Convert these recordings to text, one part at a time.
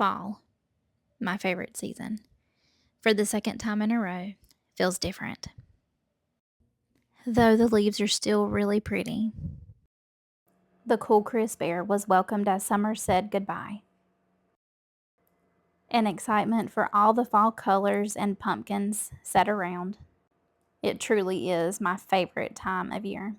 Fall, my favorite season, for the second time in a row, feels different. Though the leaves are still really pretty, the cool, crisp air was welcomed as summer said goodbye. And excitement for all the fall colors and pumpkins set around. It truly is my favorite time of year.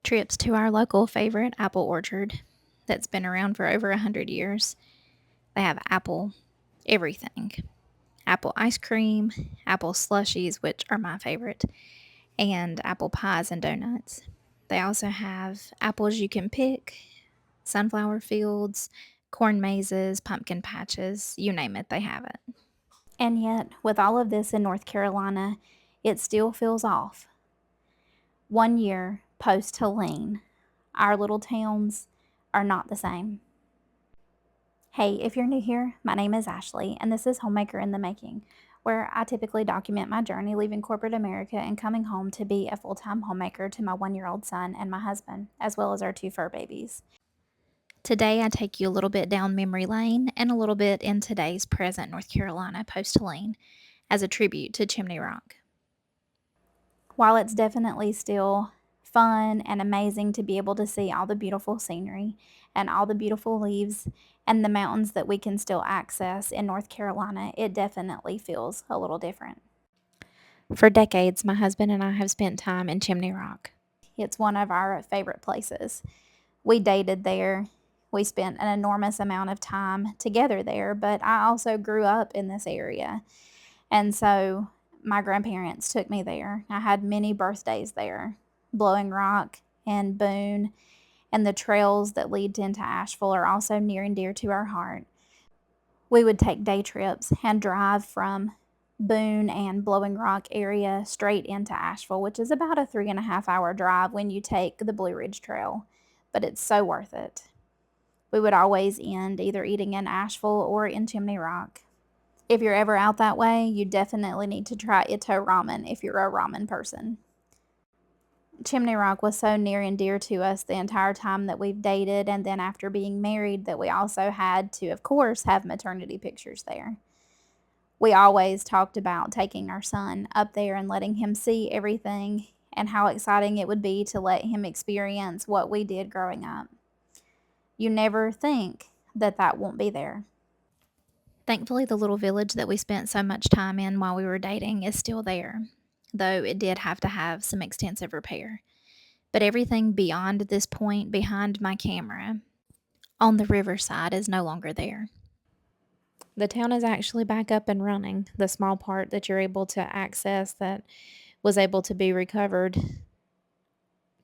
Trips to our local favorite apple orchard that's been around for over 100 years. They have apple everything, apple ice cream, apple slushies, which are my favorite, and apple pies and donuts. They also have apples you can pick, sunflower fields, corn mazes, pumpkin patches, you name it, they have it. And yet, with all of this in North Carolina, it still feels off. 1 year post Helene, our little towns are not the same. Hey, if you're new here, my name is Ashley, and this is Homemaker in the Making, where I typically document my journey leaving corporate America and coming home to be a full-time homemaker to my 1-year-old son and my husband, as well as our 2 fur babies. Today, I take you a little bit down memory lane and a little bit in today's present North Carolina post Helene as a tribute to Chimney Rock. While it's definitely still fun and amazing to be able to see all the beautiful scenery and all the beautiful leaves and the mountains that we can still access in North Carolina, it definitely feels a little different. For decades, my husband and I have spent time in Chimney Rock. It's one of our favorite places. We dated there. We spent an enormous amount of time together there, but I also grew up in this area. And so my grandparents took me there. I had many birthdays there. Blowing Rock and Boone and the trails that lead into Asheville are also near and dear to our heart. We would take day trips and drive from Boone and Blowing Rock area straight into Asheville, which is about a 3.5 hour drive when you take the Blue Ridge Trail, but it's so worth it. We would always end either eating in Asheville or in Chimney Rock. If you're ever out that way, you definitely need to try Ito ramen if you're a ramen person. Chimney Rock was so near and dear to us the entire time that we've dated, and then after being married that we also had to, of course, have maternity pictures there. We always talked about taking our son up there and letting him see everything and how exciting it would be to let him experience what we did growing up. You never think that that won't be there. Thankfully, the little village that we spent so much time in while we were dating is still there, though it did have to have some extensive repair. But everything beyond this point behind my camera on the riverside is no longer there. The town is actually back up and running. The small part that you're able to access that was able to be recovered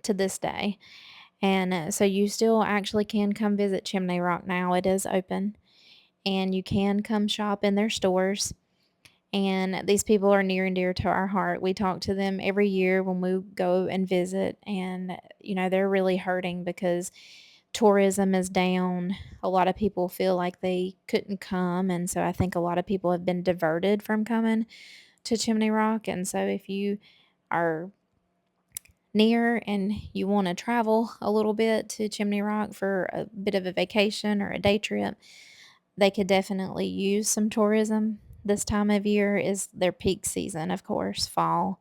to this day. And so you still actually can come visit Chimney Rock now. It is open, and you can come shop in their stores. And these people are near and dear to our heart. We talk to them every year when we go and visit, and they're really hurting because tourism is down. A lot of people feel like they couldn't come, and so I think a lot of people have been diverted from coming to Chimney Rock. And so if you are near and you want to travel a little bit to Chimney Rock for a bit of a vacation or a day trip, they could definitely use some tourism. This time of year is their peak season, of course, fall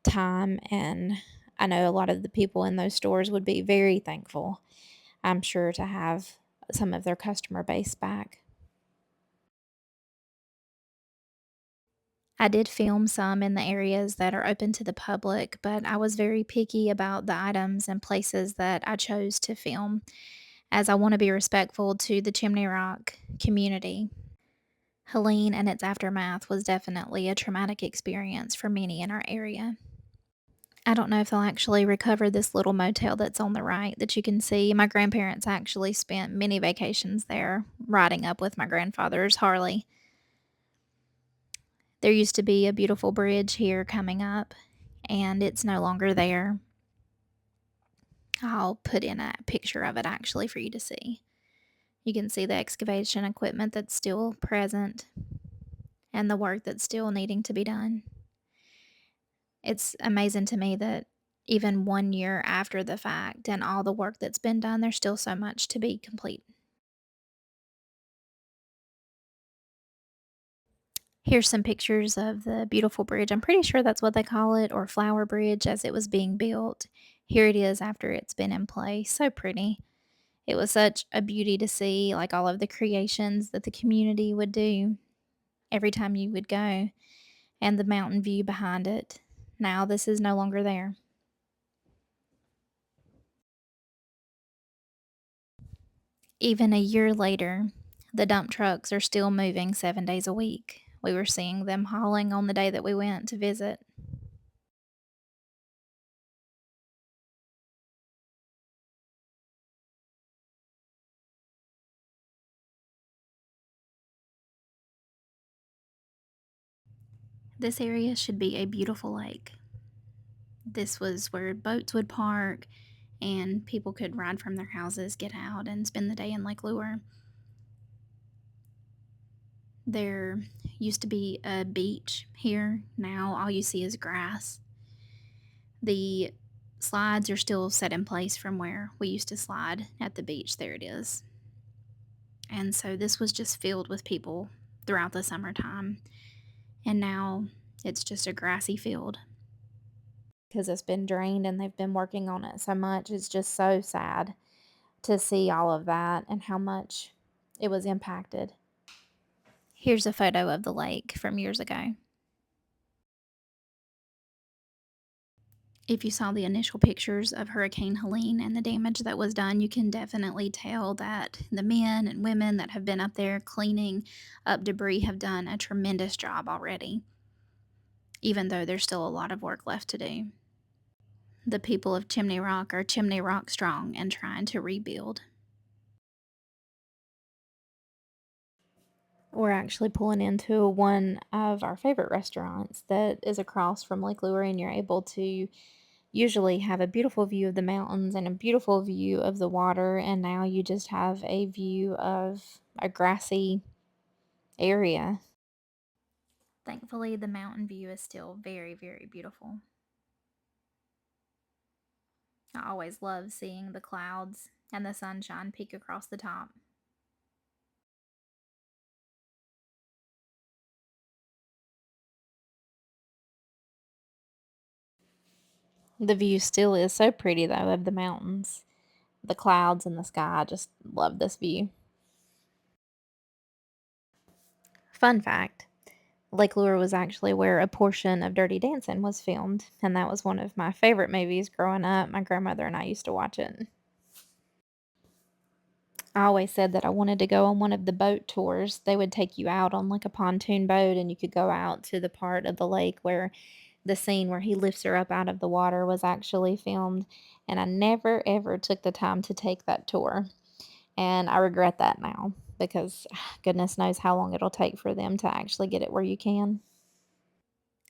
time. And I know a lot of the people in those stores would be very thankful, I'm sure, to have some of their customer base back. I did film some in the areas that are open to the public, but I was very picky about the items and places that I chose to film, as I want to be respectful to the Chimney Rock community. Helene and its aftermath was definitely a traumatic experience for many in our area. I don't know if they'll actually recover this little motel that's on the right that you can see. My grandparents actually spent many vacations there, riding up with my grandfather's Harley. There used to be a beautiful bridge here coming up, and it's no longer there. I'll put in a picture of it actually for you to see. You can see the excavation equipment that's still present and the work that's still needing to be done. It's amazing to me that even 1 year after the fact and all the work that's been done, there's still so much to be complete. Here's some pictures of the beautiful bridge. I'm pretty sure that's what they call it, or Flower Bridge, as it was being built. Here it is after it's been in place. So pretty. It was such a beauty to see, like all of the creations that the community would do every time you would go, and the mountain view behind it. Now, this is no longer there. Even a year later, the dump trucks are still moving 7 days a week. We were seeing them hauling on the day that we went to visit. This area should be a beautiful lake. This was where boats would park and people could ride from their houses, get out, and spend the day in Lake Lure. There used to be a beach here. Now all you see is grass. The slides are still set in place from where we used to slide at the beach. There it is. And so this was just filled with people throughout the summertime. And now it's just a grassy field. Because it's been drained and they've been working on it so much. It's just so sad to see all of that and how much it was impacted. Here's a photo of the lake from years ago. If you saw the initial pictures of Hurricane Helene and the damage that was done, you can definitely tell that the men and women that have been up there cleaning up debris have done a tremendous job already, even though there's still a lot of work left to do. The people of Chimney Rock are Chimney Rock strong and trying to rebuild. We're actually pulling into one of our favorite restaurants that is across from Lake Lure, and you're able to usually have a beautiful view of the mountains and a beautiful view of the water, and now you just have a view of a grassy area. Thankfully, the mountain view is still very, very beautiful. I always love seeing the clouds and the sunshine peek across the top. The view still is so pretty, though, of the mountains. The clouds and the sky. I just love this view. Fun fact, Lake Lure was actually where a portion of Dirty Dancing was filmed, and that was one of my favorite movies growing up. My grandmother and I used to watch it. I always said that I wanted to go on one of the boat tours. They would take you out on like a pontoon boat, and you could go out to the part of the lake where the scene where he lifts her up out of the water was actually filmed. And I never ever took the time to take that tour. And I regret that now because goodness knows how long it'll take for them to actually get it where you can.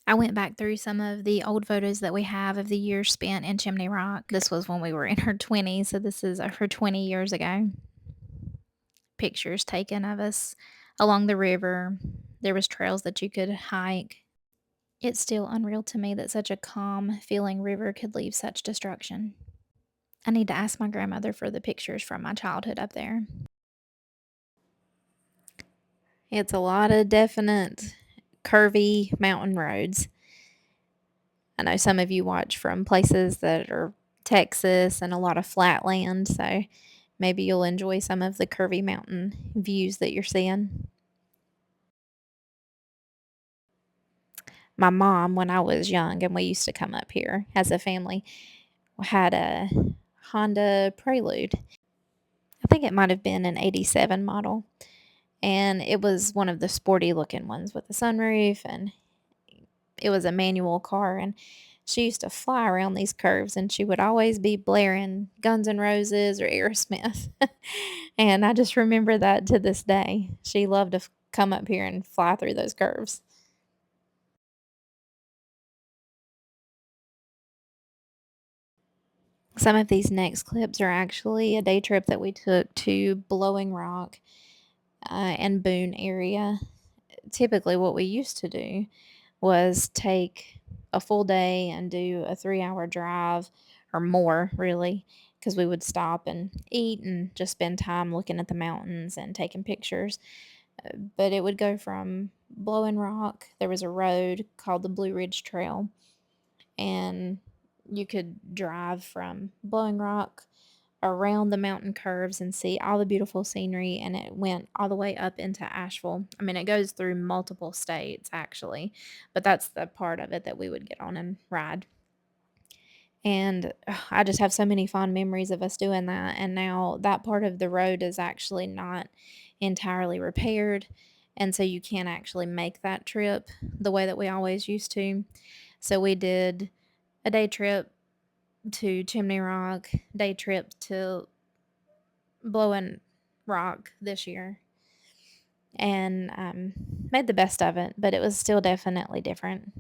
I went back through some of the old photos that we have of the years spent in Chimney Rock. This was when we were in our 20s, so this is over 20 years ago. Pictures taken of us along the river. There was trails that you could hike. It's still unreal to me that such a calm feeling river could leave such destruction. I need to ask my grandmother for the pictures from my childhood up there. It's a lot of definite curvy mountain roads. I know some of you watch from places that are Texas and a lot of flat land, so maybe you'll enjoy some of the curvy mountain views that you're seeing. My mom, when I was young and we used to come up here as a family, had a Honda Prelude. I think it might have been an 87 model. And it was one of the sporty looking ones with the sunroof, and it was a manual car. And she used to fly around these curves, and she would always be blaring Guns N' Roses or Aerosmith. And I just remember that to this day. She loved to come up here and fly through those curves. Some of these next clips are actually a day trip that we took to Blowing Rock and Boone area. Typically, what we used to do was take a full day and do a 3 hour drive or more, really, because we would stop and eat and just spend time looking at the mountains and taking pictures. but it would go from Blowing Rock. There was a road called the Blue Ridge Trail, and you could drive from Blowing Rock around the mountain curves and see all the beautiful scenery, and it went all the way up into Asheville. I mean, it goes through multiple states actually, but that's the part of it that we would get on and ride. And I just have so many fond memories of us doing that. And now that part of the road is actually not entirely repaired. And so you can't actually make that trip the way that we always used to. So we did a day trip to Chimney Rock, day trip to Blowing Rock this year, and made the best of it, but it was still definitely different.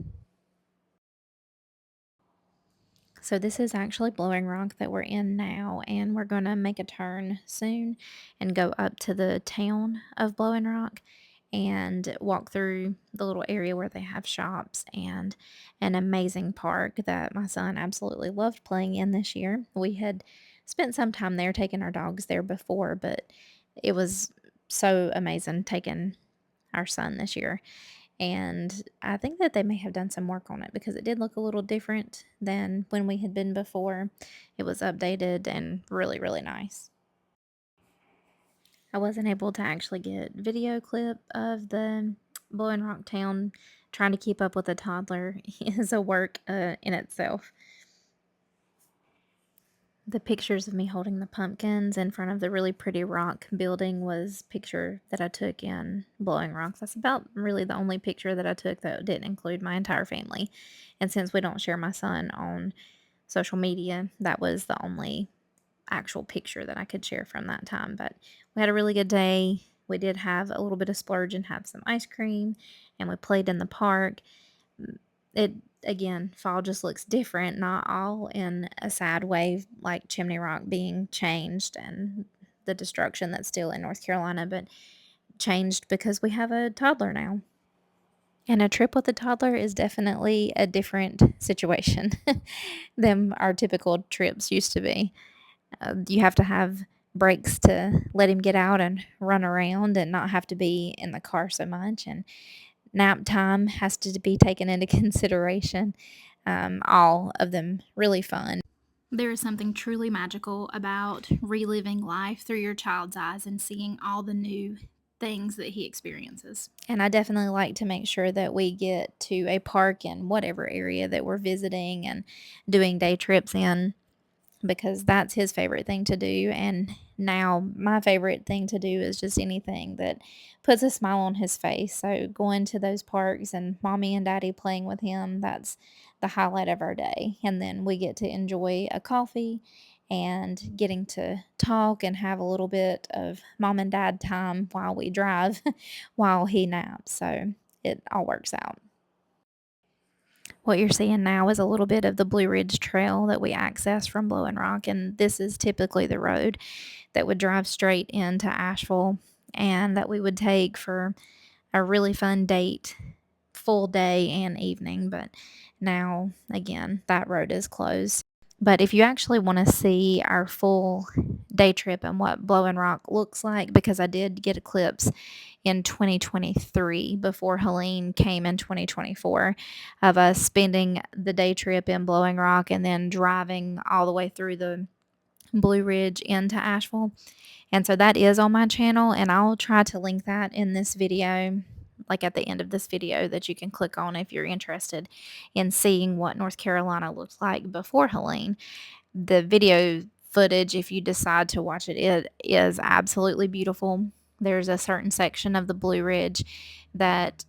So this is actually Blowing Rock that we're in now, and we're going to make a turn soon and go up to the town of Blowing Rock and walk through the little area where they have shops and an amazing park that my son absolutely loved playing in this year. We had spent some time there taking our dogs there before, but it was so amazing taking our son this year. And I think that they may have done some work on it because it did look a little different than when we had been before. It was updated and really, really nice. I wasn't able to actually get video clip of the Blowing Rock Town. Trying to keep up with a toddler is a work in itself. The pictures of me holding the pumpkins in front of the really pretty rock building was picture that I took in Blowing Rock. That's about really the only picture that I took that didn't include my entire family. And since we don't share my son on social media, that was the only actual picture that I could share from that time. But we had a really good day. We did have a little bit of splurge and have some ice cream, and we played in the park. It again, fall just looks different, not all in a sad way like Chimney Rock being changed and the destruction that's still in North Carolina, but changed because we have a toddler now. And a trip with a toddler is definitely a different situation than our typical trips used to be. You have to have breaks to let him get out and run around and not have to be in the car so much. And nap time has to be taken into consideration. All of them really fun. There is something truly magical about reliving life through your child's eyes and seeing all the new things that he experiences. And I definitely like to make sure that we get to a park in whatever area that we're visiting and doing day trips in, because that's his favorite thing to do. And now my favorite thing to do is just anything that puts a smile on his face. So going to those parks and mommy and daddy playing with him, that's the highlight of our day. And then we get to enjoy a coffee and getting to talk and have a little bit of mom and dad time while we drive while he naps. So it all works out. What you're seeing now is a little bit of the Blue Ridge Trail that we access from Blowing Rock, and this is typically the road that would drive straight into Asheville and that we would take for a really fun date, full day and evening. But now, again, that road is closed. But if you actually want to see our full day trip and what Blowing Rock looks like, because I did get a clips in 2023 before Helene came in 2024 of us spending the day trip in Blowing Rock and then driving all the way through the Blue Ridge into Asheville. And so that is on my channel, and I'll try to link that in this video, like at the end of this video, that you can click on if you're interested in seeing what North Carolina looks like before Helene. The video footage, if you decide to watch it, it is absolutely beautiful. There's a certain section of the Blue Ridge that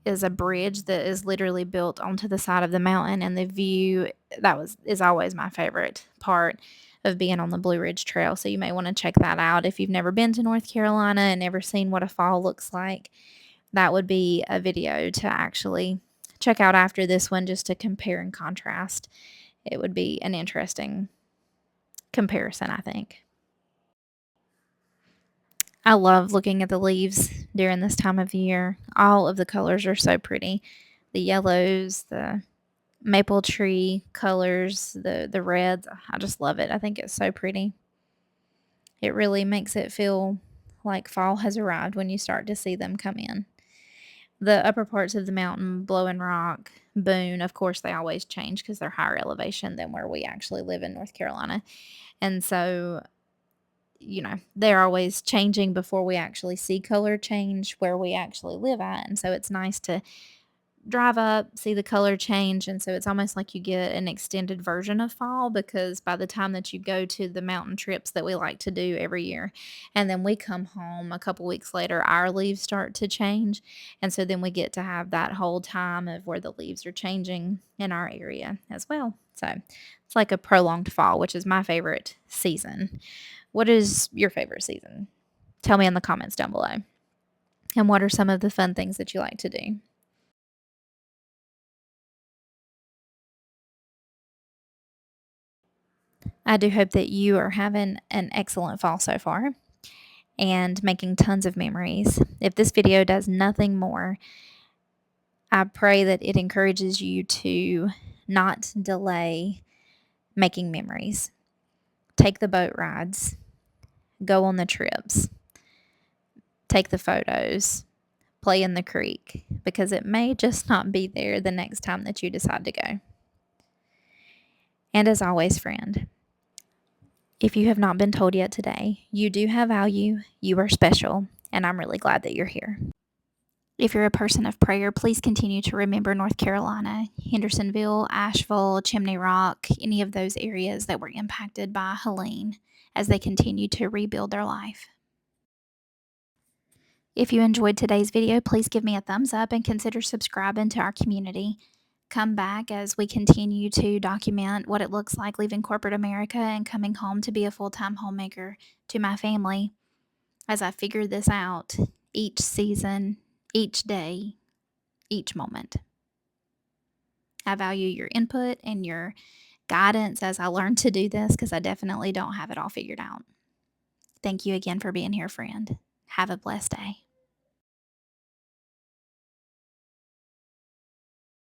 is a bridge that is literally built onto the side of the mountain, and the view is always my favorite part of being on the Blue Ridge Trail. So you may want to check that out if you've never been to North Carolina and never seen what a fall looks like. That would be a video to actually check out after this one, just to compare and contrast. It would be an interesting comparison, I think. I love looking at the leaves during this time of year. All of the colors are so pretty. The yellows, the maple tree colors, the reds. I just love it. I think it's so pretty. It really makes it feel like fall has arrived when you start to see them come in. The upper parts of the mountain, Blowing Rock, Boone, of course, they always change because they're higher elevation than where we actually live in North Carolina. And so, they're always changing before we actually see color change where we actually live at. And so it's nice to drive up, see the color change, and so it's almost like you get an extended version of fall, because by the time that you go to the mountain trips that we like to do every year, and then we come home a couple weeks later, our leaves start to change, and so then we get to have that whole time of where the leaves are changing in our area as well. So it's like a prolonged fall, which is my favorite season. What is your favorite season? Tell me in the comments down below. And what are some of the fun things that you like to do? I do hope that you are having an excellent fall so far and making tons of memories. If this video does nothing more, I pray that it encourages you to not delay making memories. Take the boat rides, go on the trips, take the photos, play in the creek, because it may just not be there the next time that you decide to go. And as always, friend, if you have not been told yet today, you do have value, you are special, and I'm really glad that you're here. If you're a person of prayer, please continue to remember North Carolina, Hendersonville, Asheville, Chimney Rock, any of those areas that were impacted by Helene as they continue to rebuild their life. If you enjoyed today's video, please give me a thumbs up and consider subscribing to our community. Come back as we continue to document what it looks like leaving corporate America and coming home to be a full-time homemaker to my family as I figure this out each season, each day, each moment. I value your input and your guidance as I learn to do this, because I definitely don't have it all figured out. Thank you again for being here, friend. Have a blessed day.